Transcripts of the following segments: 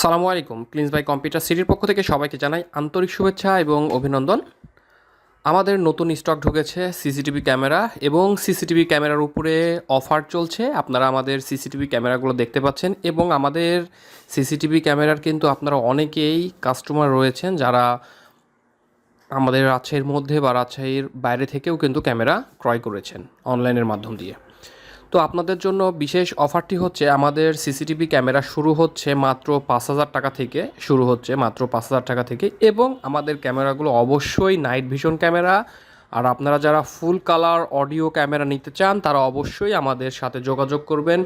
সালামু আলাইকুম। ক্লিনস by computer সিটির পক্ষ থেকে সবাইকে জানাই আন্তরিক শুভেচ্ছা এবং অভিনন্দন। আমাদের নতুন স্টক ঢুকেছে সিসিটিভি ক্যামেরা এবং সিসিটিভি ক্যামেরার উপরে অফার চলছে। আপনারা আমাদের সিসিটিভি ক্যামেরাগুলো দেখতে পাচ্ছেন এবং আমাদের সিসিটিভি ক্যামেরার কিন্তু আপনারা অনেকেই কাস্টমার রয়েছেন যারা আমাদের রাজশাহীর মধ্যে বা রাজশাহীর বাইরে থেকেও কিন্তু ক্যামেরা ক্রয় করেছেন অনলাইনের মাধ্যম দিয়ে। তো আপনাদের জন্য বিশেষ অফারটি হচ্ছে আমাদের সিসিটিভি ক্যামেরা শুরু হচ্ছে মাত্র ৫,০০০ টাকা থেকে এবং আমাদের ক্যামেরাগুলো অবশ্যই নাইট ভিশন ক্যামেরা। আর আপনারা যারা ফুল কালার অডিও ক্যামেরা নিতে চান তারা অবশ্যই আমাদের সাথে যোগাযোগ করবেন,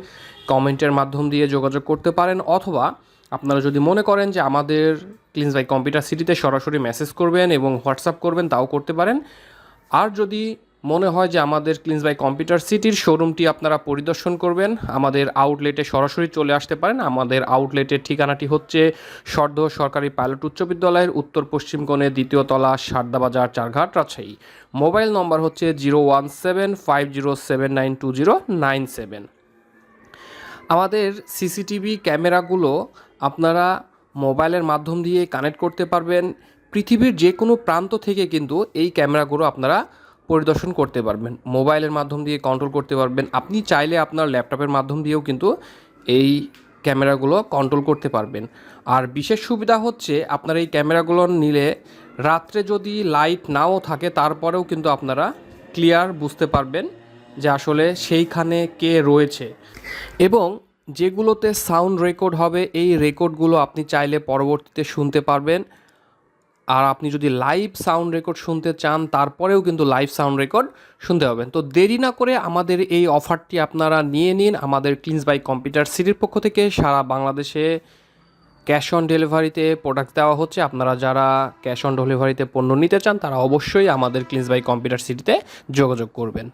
কমেন্টের মাধ্যম দিয়ে যোগাযোগ করতে পারেন, অথবা আপনারা যদি মনে করেন যে আমাদের ক্লিনস বাই কম্পিউটার সিটিতে সরাসরি মেসেজ করবেন এবং হোয়াটসঅ্যাপ করবেন তাও করতে পারেন। আর যদি মনে হয় যে আমাদের ক্লিনস বাই কম্পিউটার সিটির শোরুমটি আপনারা পরিদর্শন করবেন, আমাদের আউটলেটে সরাসরি চলে আসতে পারেন। আমাদের আউটলেটের ঠিকানাটি হচ্ছে সরদহ সরকারি পাইলট উচ্চ বিদ্যালয়ের উত্তর পশ্চিম কোণে ২য় তলা, সারদাবাজার, চারঘাট, রাজশাহী। মোবাইল নম্বর হচ্ছে 01750792097। আমাদের সিসিটিভি ক্যামেরাগুলো আপনারা মোবাইলের মাধ্যম দিয়ে কানেক্ট করতে পারবেন। পৃথিবীর যে কোনো প্রান্ত থেকে কিন্তু এই ক্যামেরাগুলো আপনারা পরিদর্শন করতে পারবেন, মোবাইলের মাধ্যম দিয়ে কন্ট্রোল করতে পারবেন। আপনি চাইলে আপনার ল্যাপটপের মাধ্যম দিয়েও কিন্তু এই ক্যামেরাগুলো কন্ট্রোল করতে পারবেন। আর বিশেষ সুবিধা হচ্ছে আপনার এই ক্যামেরাগুলো নিলে রাত্রে যদি লাইট নাও থাকে তারপরেও কিন্তু আপনারা ক্লিয়ার বুঝতে পারবেন যে আসলে সেইখানে কে রয়েছে। এবং যেগুলোতে সাউন্ড রেকর্ড হবে এই রেকর্ডগুলো আপনি চাইলে পরবর্তীতে শুনতে পারবেন। আর আপনি যদি লাইভ সাউন্ড রেকর্ড শুনতে চান তারপরেও কিন্তু লাইভ সাউন্ড রেকর্ড শুনতে পাবেন। তো দেরি না করে আমাদের এই অফারটি আপনারা নিয়ে নিন। আমাদের ক্লিনস বাই কম্পিউটার সিটির পক্ষ থেকে সারা বাংলাদেশে ক্যাশ অন ডেলিভারিতে প্রোডাক্ট দেওয়া হচ্ছে। আপনারা যারা ক্যাশ অন ডেলিভারিতে পণ্য নিতে চান তারা অবশ্যই আমাদের ক্লিনস বাই কম্পিউটার সিটিতে যোগাযোগ করবেন।